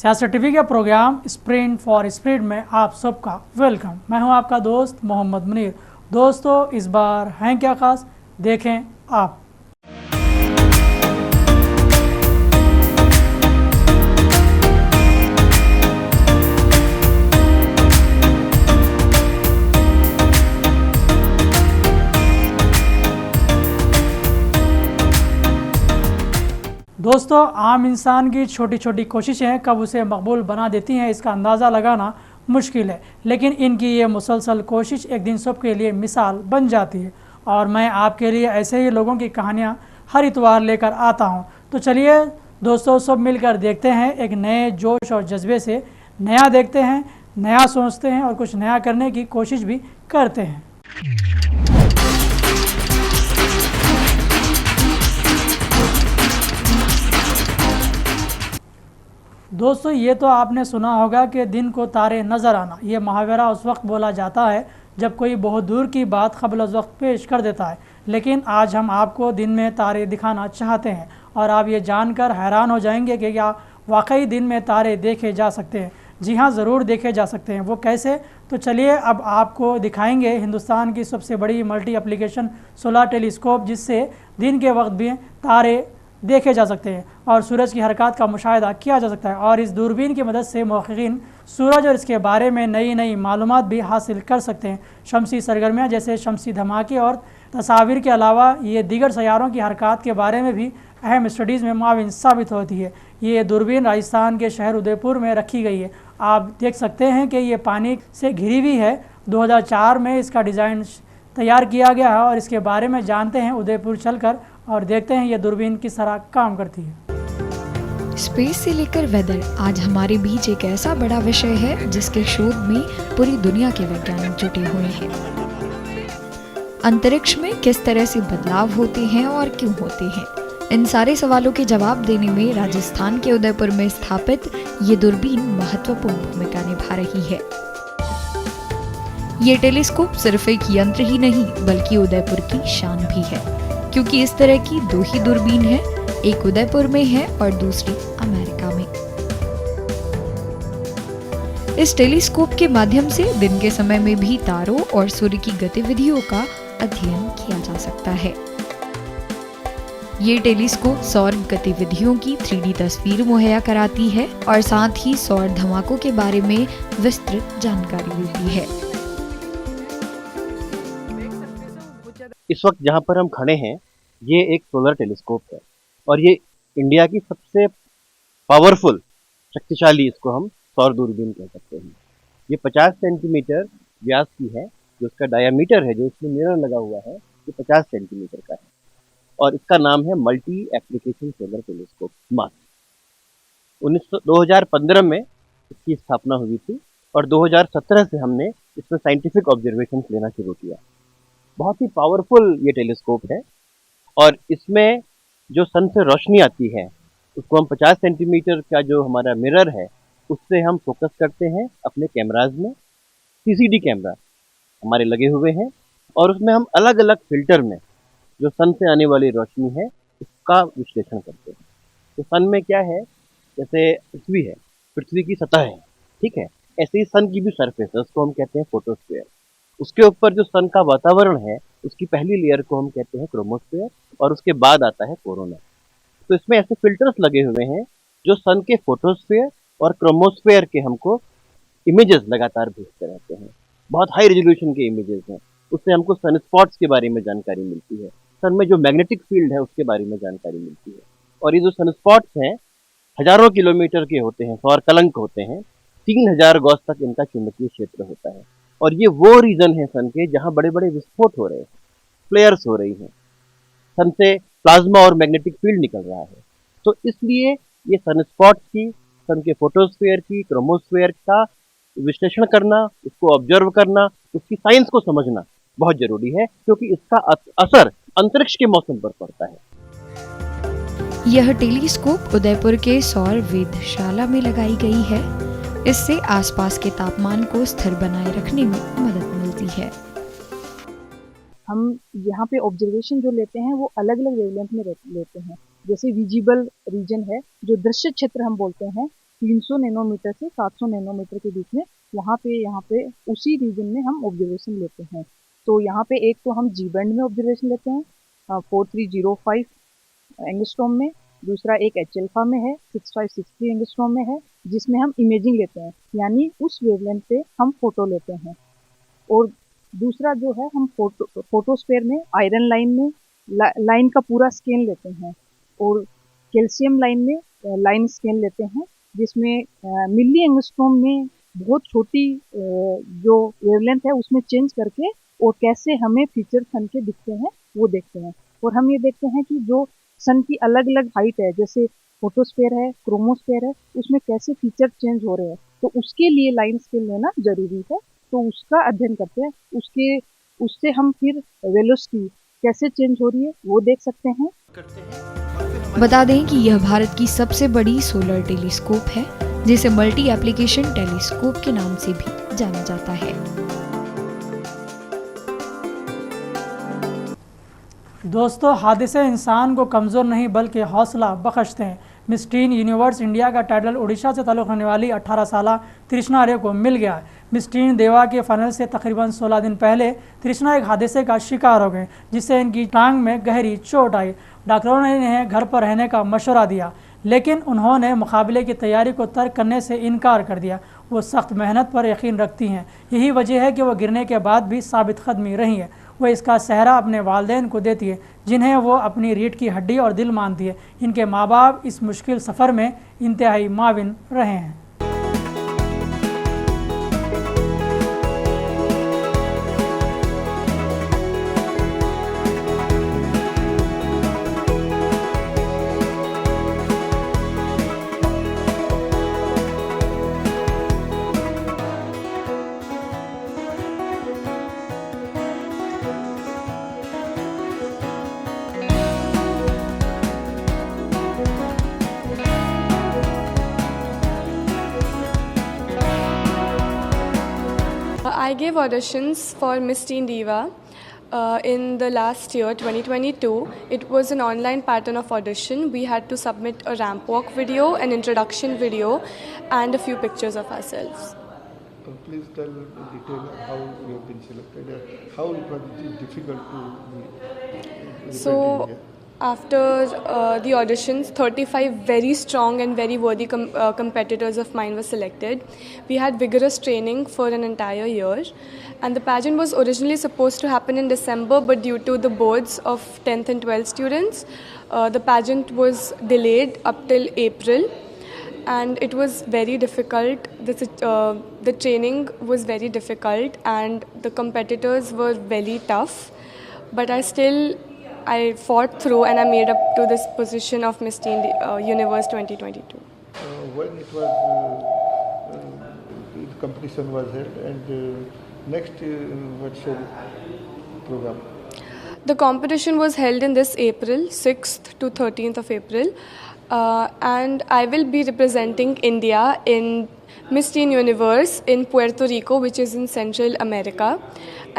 सियासत टीवी के programme sprint for spirit में आप सबका वेलकम। मैं हूं आपका दोस्त मोहम्मद मुनीर। दोस्तों, इस बार हैं क्या खास, देखें आप। दोस्तों, आम इंसान की छोटी छोटी कोशिशें कब उसे मकबूल बना देती हैं, इसका अंदाज़ा लगाना मुश्किल है, लेकिन इनकी ये मुसलसल कोशिश एक दिन सबके लिए मिसाल बन जाती है। और मैं आपके लिए ऐसे ही लोगों की कहानियाँ हर इतवार लेकर आता हूँ। तो चलिए दोस्तों, सब मिलकर देखते हैं, एक नए जोश और जज्बे से नया देखते हैं, नया सोचते हैं और कुछ नया करने की कोशिश भी करते हैं। दोस्तों, ये तो आपने सुना होगा कि दिन को तारे नज़र आना। ये मुहावरा उस वक्त बोला जाता है जब कोई बहुत दूर की बात क़ब्ल अज़ वक्त पेश कर देता है, लेकिन आज हम आपको दिन में तारे दिखाना चाहते हैं और आप ये जानकर हैरान हो जाएंगे कि क्या वाकई दिन में तारे देखे जा सकते हैं। जी हाँ, ज़रूर देखे जा सकते हैं। वो कैसे? तो चलिए अब आपको दिखाएंगे हिंदुस्तान की सबसे बड़ी मल्टी एप्लीकेशन सोलर टेलीस्कोप, जिससे दिन के वक्त भी तारे देखे जा सकते हैं और सूरज की हरकत का मुशाहिदा किया जा सकता है। और इस दूरबीन की मदद से मुहक़्क़ीन सूरज और इसके बारे में नई नई मालूमात भी हासिल कर सकते हैं। शमसी सरगर्मियाँ जैसे शमसी धमाके और तस्वीर के अलावा ये दीगर सैयारों की हरकत के बारे में भी अहम स्टडीज़ में मुआविन साबित होती है। ये दूरबीन राजस्थान के शहर उदयपुर में रखी गई है। आप देख सकते हैं कि ये पानी से घिरी हुई है। 2004 में इसका डिज़ाइन तैयार किया गया है और इसके बारे में जानते हैं उदयपुर चलकर और देखते हैं ये दूरबीन किस तरह काम करती है। स्पेस से लेकर वेदर, आज हमारे बीच एक ऐसा बड़ा विषय है जिसके शोध में पूरी दुनिया के वैज्ञानिक जुटे हुए हैं। अंतरिक्ष में किस तरह से बदलाव होते हैं और क्यों होते हैं, इन सारे सवालों के जवाब देने में राजस्थान के उदयपुर में स्थापित ये दूरबीन महत्वपूर्ण भूमिका निभा रही है। ये टेलीस्कोप सिर्फ एक यंत्र ही नहीं बल्कि उदयपुर की शान भी है, क्योंकि इस तरह की दो ही दूरबीन है, एक उदयपुर में है और दूसरी अमेरिका में। इस टेलीस्कोप के माध्यम से दिन के समय में भी तारों और सूर्य की गतिविधियों का अध्ययन किया जा सकता है। ये टेलीस्कोप सौर गतिविधियों की 3D तस्वीर मुहैया कराती है और साथ ही सौर धमाकों के बारे में विस्तृत जानकारी देती है। इस वक्त जहाँ पर हम खड़े हैं ये एक सोलर टेलीस्कोप है और ये इंडिया की सबसे पावरफुल, शक्तिशाली, इसको हम सौर दूरबीन कह सकते हैं। ये 50 सेंटीमीटर व्यास की है। जो इसका डायामीटर है, जो इसमें मिरर लगा हुआ है, ये 50 सेंटीमीटर का है और इसका नाम है मल्टी एप्लीकेशन सोलर टेलीस्कोप मास। 2015 में इसकी स्थापना हुई थी और 2017 से हमने इसमें साइंटिफिक ऑब्जर्वेशन लेना शुरू किया। बहुत ही पावरफुल ये टेलीस्कोप है और इसमें जो सन से रोशनी आती है उसको हम 50 सेंटीमीटर का जो हमारा मिरर है उससे हम फोकस करते हैं अपने कैमराज में। सीसीडी कैमरा हमारे लगे हुए हैं और उसमें हम अलग अलग फिल्टर में जो सन से आने वाली रोशनी है उसका विश्लेषण करते हैं। तो सन में क्या है, जैसे पृथ्वी है, पृथ्वी की सतह है, ठीक है, ऐसे ही सन की भी सरफेस है, उसको हम कहते हैं फोटोस्फीयर। उसके ऊपर जो सन का वातावरण है उसकी पहली लेयर को हम कहते हैं क्रोमोस्फीयर और उसके बाद आता है कोरोना। तो इसमें ऐसे फिल्टर्स लगे हुए हैं जो सन के फोटोस्फीयर और क्रोमोस्फीयर के हमको इमेजेस लगातार भेजते रहते हैं। बहुत हाई रेजोल्यूशन के इमेजेस हैं। उससे हमको सन स्पॉट्स के बारे में जानकारी मिलती है, सन में जो मैग्नेटिक फील्ड है उसके बारे में जानकारी मिलती है। और ये जो सन स्पॉट्स हैं हजारों किलोमीटर के होते हैं, सौर कलंक होते हैं, 3000 गॉस तक इनका चुंबकीय क्षेत्र होता है। और ये वो रीजन है सन के जहाँ बड़े बड़े विस्फोट हो रहे हैं, फ्लेयर्स हो रही हैं, सन से प्लाज्मा और मैग्नेटिक फील्ड निकल रहा है। तो इसलिए ये सन स्पॉट्स की, सन के फोटोस्फीयर की, क्रोमोस्फीयर का विश्लेषण करना, उसको ऑब्जर्व करना, उसकी साइंस को समझना बहुत जरूरी है, क्योंकि इसका असर अंतरिक्ष के मौसम पर पड़ता है। यह टेलीस्कोप उदयपुर के सौर वेधशाला में लगाई गई है। इससे आसपास के तापमान को स्थिर बनाए रखने में मदद मिलती है। हम यहाँ पे ऑब्जर्वेशन जो लेते हैं वो अलग अलग वेवलेंथ में लेते हैं। जैसे विजिबल रीजन है, जो दृश्य क्षेत्र हम बोलते हैं, 300 नैनोमीटर से 700 नैनोमीटर के बीच में यहाँ पे उसी रीजन में हम ऑब्जर्वेशन लेते हैं। तो यहाँ पे एक तो हम जी बैंड में ऑब्जर्वेशन लेते हैं 4305 एंगस्ट्रॉम में, दूसरा एक एच अल्फा में है 6563 एंगस्ट्रॉम में है, जिसमें हम इमेजिंग लेते हैं, यानी उस वेवलेंथ पे हम फोटो लेते हैं। और दूसरा जो है हम फोटोस्फेयर में आयरन लाइन में लाइन का पूरा स्केल लेते हैं, और कैल्शियम लाइन में लाइन स्केल लेते हैं, जिसमें मिली एंगस्ट्रॉम में बहुत छोटी जो वेवलेंथ है उसमें चेंज करके और कैसे हमें फीचर सन के दिखते हैं वो देखते हैं। और हम ये देखते हैं कि जो सन की अलग अलग हाइट है, जैसे फोटोस्फेयर है, क्रोमोस्फेयर है, उसमें कैसे फीचर चेंज हो रहे हैं, तो उसके लिए लाइन स्केल लेना जरूरी है। तो उसका अध्ययन करते हैं, उससे हम फिर वेलोसिटी कैसे चेंज हो रही है वो देख सकते हैं। बता दें कि यह भारत की सबसे बड़ी सोलर टेलीस्कोप है, जिसे मल्टी एप्लीकेशन टेलीस्कोप के नाम से भी जाना जाता है। दोस्तों, हादसे इंसान को कमज़ोर नहीं बल्कि हौसला बख्शते हैं। मिस टीन यूनिवर्स इंडिया का टाइटल उड़ीसा से ताल्लुक़ रखने वाली 18 साला तृष्णा रे को मिल गया है। मिस टीन देवा के फाइनल से तकरीबन 16 दिन पहले तृष्णा एक हादसे का शिकार हो गए, जिससे इनकी टांग में गहरी चोट आई। डॉक्टरों ने इन्हें घर पर रहने का मशवरा दिया, लेकिन उन्होंने मुकाबले की तैयारी को तर्क करने से इनकार कर दिया। वो सख्त मेहनत पर यकीन रखती हैं, यही वजह है कि वो गिरने के बाद भी साबित कदमी रही है। वो इसका सहरा अपने वालिदैन को देती है, जिन्हें वो अपनी रीढ़ की हड्डी और दिल मानती है। इनके माँ बाप इस मुश्किल सफ़र में इंतहाई माविन रहे हैं। I gave auditions for Miss Teen Diva in the last year, 2022. It was an online pattern of audition. We had to submit a ramp walk video, an introduction video, and a few pictures of ourselves. Please tell in detail how you have been selected and how it was difficult to be So, after the auditions, 35 very strong and very worthy competitors of mine were selected. We had vigorous training for an entire year, and the pageant was originally supposed to happen in December, but due to the boards of 10th and 12th students, the pageant was delayed up till April, and it was very difficult. The training was very difficult, and the competitors were very tough, but I fought through and I made up to this position of Miss Teen Universe 2022. When it was the competition was held, and next what's your program? The competition was held in this April, 6th to 13th of April, and I will be representing India in Miss Teen Universe in Puerto Rico, which is in Central America.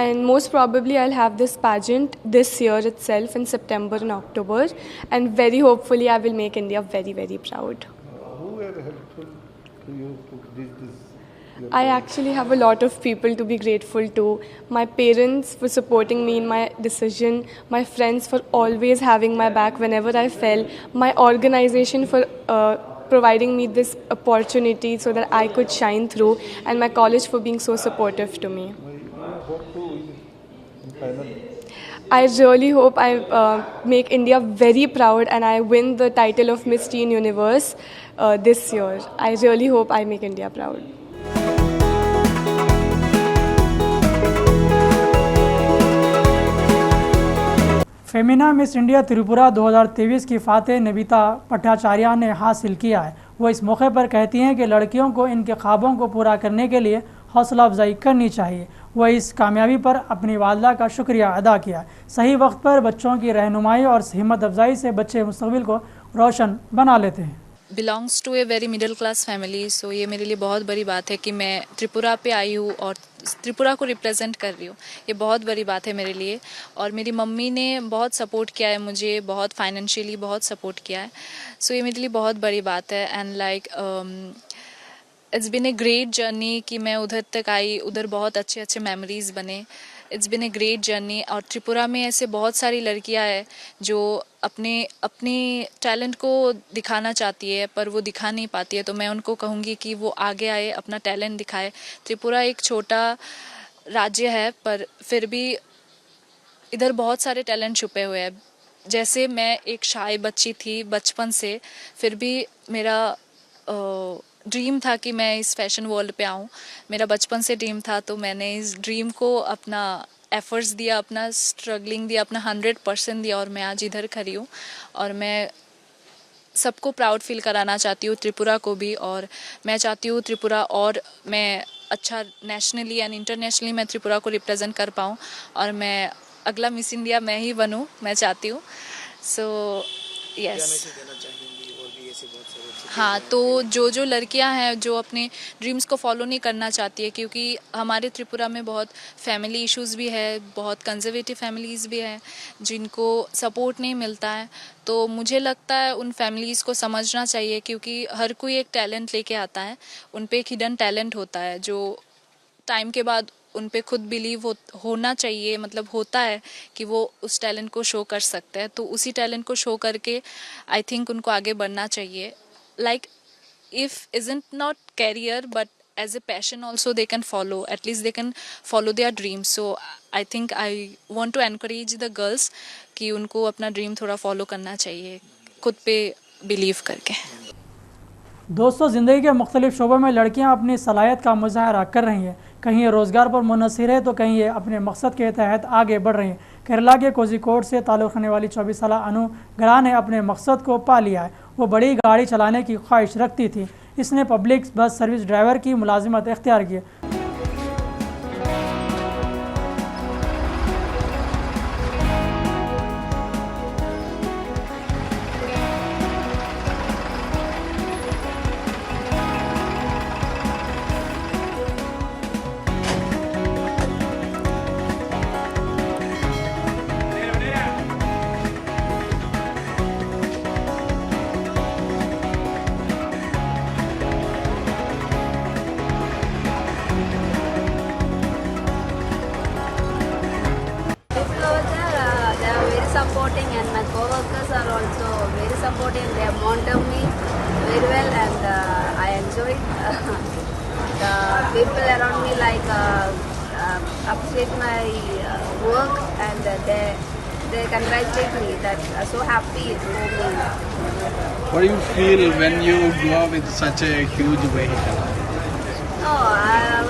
And most probably I'll have this pageant this year itself in September and October, and very hopefully I will make India very, very proud. Who were helpful to you to this? I actually have a lot of people to be grateful to. My parents for supporting me in my decision, my friends for always having my back whenever I fell, my organization for providing me this opportunity so that I could shine through, and my college for being so supportive to me. I really hope I make India very proud and I win the title of Miss Teen Universe this year. I really hope I make India proud. Femina miss India Tripura 2023 की फातेह नबिता भट्टाचार्य ने हासिल किया है। वो इस मौके पर कहती हैं कि लड़कियों को इनके ख्वाबों को पूरा करने के लिए हौसला अफजाई करनी चाहिए। वह इस कामयाबी पर अपनी वालदा का शुक्रिया अदा किया। सही वक्त पर बच्चों की रहनुमाई और हिम्मत अफजाई से बच्चे मुस्तकबिल को रोशन बना लेते हैं। Belongs to a very middle class family, सो ये मेरे लिए बहुत बड़ी बात है कि मैं त्रिपुरा पे आई हूँ और त्रिपुरा को रिप्रेजेंट कर रही हूँ। ये बहुत बड़ी बात है मेरे लिए, और मेरी मम्मी ने बहुत सपोर्ट किया है मुझे, बहुत फाइनेंशियली बहुत सपोर्ट किया है। सो ये मेरे लिए बहुत बड़ी बात है। And like it's been a great journey कि मैं उधर तक आई, उधर बहुत अच्छे अच्छे मेमोरीज बने। It's been a great journey. और त्रिपुरा में ऐसे बहुत सारी लड़कियां हैं जो अपने अपने टैलेंट को दिखाना चाहती है पर वो दिखा नहीं पाती है, तो मैं उनको कहूँगी कि वो आगे आए, अपना टैलेंट दिखाए। त्रिपुरा एक छोटा राज्य है पर फिर भी इधर बहुत सारे टैलेंट छुपे हुए हैं। जैसे मैं एक शाय बच्ची थी बचपन से, फिर भी मेरा ड्रीम था कि मैं इस फैशन वर्ल्ड पे आऊँ। मेरा बचपन से ड्रीम था, तो मैंने इस ड्रीम को अपना एफर्ट्स दिया, अपना स्ट्रगलिंग दिया, अपना 100% दिया और मैं आज इधर खड़ी हूँ। और मैं सबको प्राउड फील कराना चाहती हूँ, त्रिपुरा को भी। और मैं चाहती हूँ त्रिपुरा और मैं अच्छा नेशनली एंड इंटरनेशनली मैं त्रिपुरा को रिप्रेजेंट कर पाऊँ और मैं अगला मिस इंडिया मैं ही बनूँ, मैं चाहती हूँ। So yes. हाँ, तो जो लड़कियां हैं जो अपने ड्रीम्स को फॉलो नहीं करना चाहती है, क्योंकि हमारे त्रिपुरा में बहुत फैमिली इश्यूज भी है, बहुत कंजर्वेटिव फैमिलीज़ भी हैं जिनको सपोर्ट नहीं मिलता है। तो मुझे लगता है उन फैमिलीज़ को समझना चाहिए, क्योंकि हर कोई एक टैलेंट लेके आता है, उन पे एक हिडन टैलेंट होता है जो टाइम के बाद उन पे खुद बिलीव होना चाहिए, मतलब होता है कि वो उस टैलेंट को शो कर सकते हैं। तो उसी टैलेंट को शो करके आई थिंक उनको आगे बढ़ना चाहिए। Like if isn't not career but as a passion also they can follow, at least they can follow their dreams. So I think I want to encourage the girls कि उनको अपना dream थोड़ा follow करना चाहिए, खुद पे believe करके। दोस्तों, ज़िंदगी के मुख्तलिफ शोबों में लड़कियां अपनी सलाहियत का मुजाहरा कर रही हैं। कहीं ये रोज़गार पर मुनहसर है तो कहीं ये अपने मकसद के तहत आगे बढ़ रही हैं। केरला के कोझिकोड से ताल्लुक़ रखने वाली 24 साल अनु गरा ने अपने मकसद को पा लिया है। वो बड़ी गाड़ी चलाने की ख्वाहिश रखती थी। इसने पब्लिक बस सर्विस ड्राइवर की मुलाजिमत इख्तियार की। Supporting and my co-workers are also very supporting. They have monitored me very well and I enjoy it. The people around me appreciate my work and they congratulate me. That's so happy for me. What do you feel when you go with such a huge vehicle?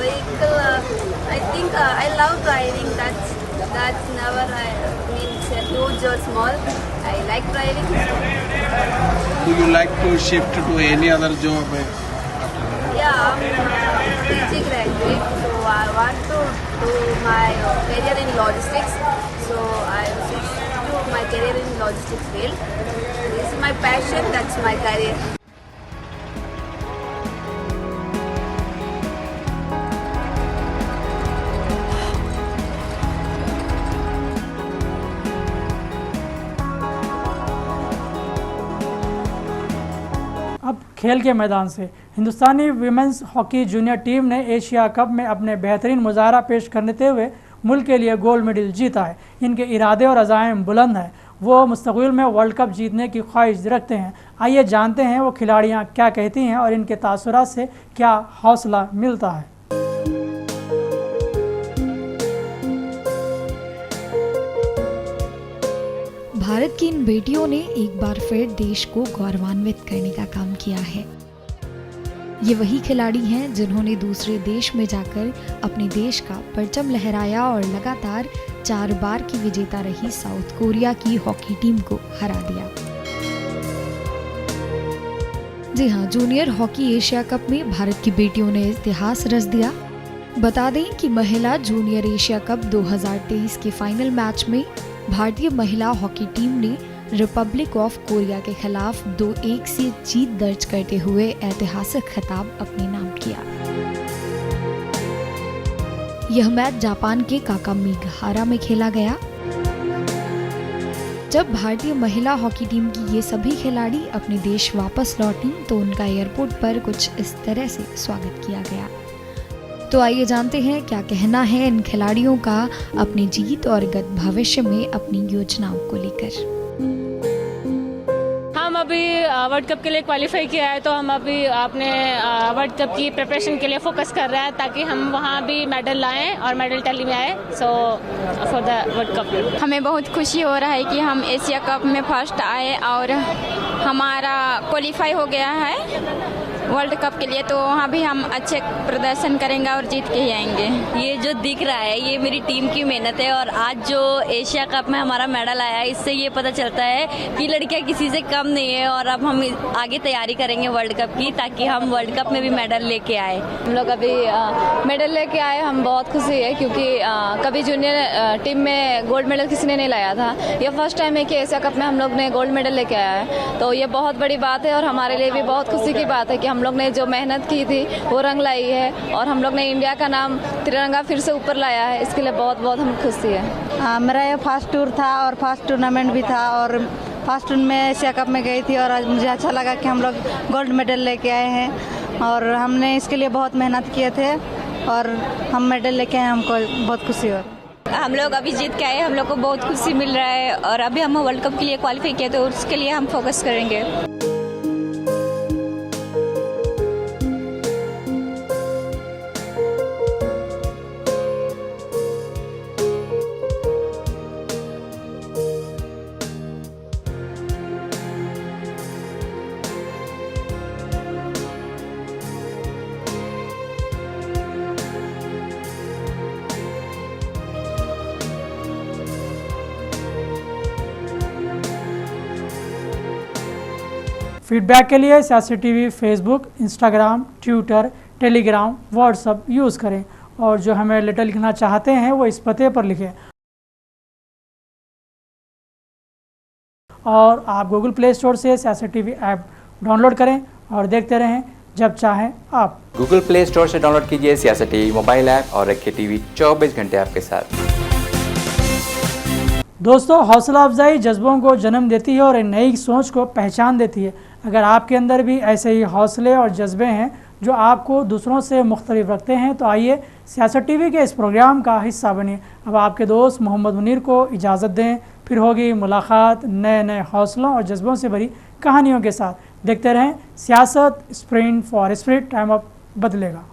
Vehicle, I think I love driving. That's never means huge or small. I like driving. Do you like to shift to any other job? Yeah, I'm teaching graduate, so I want to do my career in logistics. So I switched to my career in logistics field. This is my passion. That's my career. अब खेल के मैदान से हिंदुस्तानी women's hockey junior team ने Asia cup में अपने बेहतरीन मुजाहरा पेश करते हुए मुल्क के लिए गोल्ड मेडल जीता है। इनके इरादे और अज़ाइम बुलंद हैं। वो मुस्तक़बिल में वर्ल्ड कप जीतने की ख्वाहिश रखते हैं। आइए जानते हैं वो खिलाड़ियाँ क्या कहती हैं और इनके तासुरात से क्या हौसला मिलता है। भारत की इन बेटियों ने एक बार फिर देश को गौरवान्वित करने का काम किया है। ये वही खिलाड़ी हैं जिन्होंने दूसरे देश में जाकर अपने देश का परचम लहराया और लगातार 4 बार की विजेता रही साउथ कोरिया की हॉकी टीम को हरा दिया। जी हाँ, जूनियर हॉकी एशिया कप में भारत की बेटियों ने इतिहास रच दिया। बता दें कि महिला जूनियर एशिया कप 2023 के फाइनल मैच में भारतीय महिला हॉकी टीम ने रिपब्लिक ऑफ कोरिया के खिलाफ 2-1 से जीत दर्ज करते हुए ऐतिहासिक खिताब अपने नाम किया। यह मैच जापान के काकामीगाहारा में खेला गया। जब भारतीय महिला हॉकी टीम की ये सभी खिलाड़ी अपने देश वापस लौटी तो उनका एयरपोर्ट पर कुछ इस तरह से स्वागत किया गया। तो आइए जानते हैं क्या कहना है इन खिलाड़ियों का अपनी जीत और गत भविष्य में अपनी योजनाओं को लेकर। हम अभी वर्ल्ड कप के लिए क्वालिफाई किया है, तो हम अभी अपने वर्ल्ड कप की प्रिपरेशन के लिए फोकस कर रहे हैं ताकि हम वहाँ भी मेडल लाएं और मेडल टैली में आए फॉर द वर्ल्ड कप। हमें बहुत खुशी हो रहा है कि हम एशिया कप में फर्स्ट आए और हमारा क्वालिफाई हो गया है वर्ल्ड कप के लिए, तो वहाँ भी हम अच्छे प्रदर्शन करेंगे और जीत के ही आएंगे। ये जो दिख रहा है ये मेरी टीम की मेहनत है और आज जो एशिया कप में हमारा मेडल आया है इससे ये पता चलता है कि लड़कियां किसी से कम नहीं है और अब हम आगे तैयारी करेंगे वर्ल्ड कप की ताकि हम वर्ल्ड कप में भी मेडल लेके आए। हम लोग अभी मेडल लेके आए, हम बहुत खुशी है क्योंकि कभी जूनियर टीम में गोल्ड मेडल किसी ने नहीं लाया था। ये फर्स्ट टाइम है कि एशिया कप में हम लोग ने गोल्ड मेडल लेके आया है, तो ये बहुत बड़ी बात है और हमारे लिए भी बहुत खुशी की बात है कि हम लोग ने जो मेहनत की थी वो रंग लाई है और हम लोग ने इंडिया का नाम तिरंगा फिर से ऊपर लाया है। इसके लिए बहुत बहुत हम खुशी है। मेरा ये फर्स्ट टूर था और फर्स्ट टूर्नामेंट भी था और फर्स्ट टूर में एशिया कप में गई थी और आज मुझे अच्छा लगा कि हम लोग गोल्ड मेडल लेके आए हैं और हमने इसके लिए बहुत मेहनत किए थे और हम मेडल लेके आए, हमको बहुत खुशी हो। हम लोग अभी जीत के आए, हम लोग को बहुत खुशी मिल रहा है और अभी हम वर्ल्ड कप के लिए क्वालिफाई किए तो उसके लिए हम फोकस करेंगे। फीडबैक के लिए सियासी TV Facebook, Instagram, Twitter, Telegram, WhatsApp use करें और जो हमें लेटर लिखना चाहते हैं वो इस पते पर लिखें। और आप गूगल प्ले स्टोर से सियासी टीवी ऐप डाउनलोड करें और देखते रहें जब चाहें आप। गूगल प्ले स्टोर से डाउनलोड कीजिए सियासी टीवी मोबाइल ऐप और रखिए टीवी 24 घंटे आपके साथ। दोस्तों, हौसला अफजाई जज्बों को जन्म देती है और एक नई सोच को पहचान देती है। अगर आपके अंदर भी ऐसे ही हौसले और जज्बे हैं जो आपको दूसरों से मुख्तलिफ रखते हैं तो आइए सियासत टीवी के इस प्रोग्राम का हिस्सा बनिए। अब आपके दोस्त मोहम्मद मुनीर को इजाज़त दें, फिर होगी मुलाकात नए नए हौसलों और जज्बों से भरी कहानियों के साथ। देखते रहें सियासत, स्प्रिंट फॉर स्पिरिट, टाइम अब बदलेगा।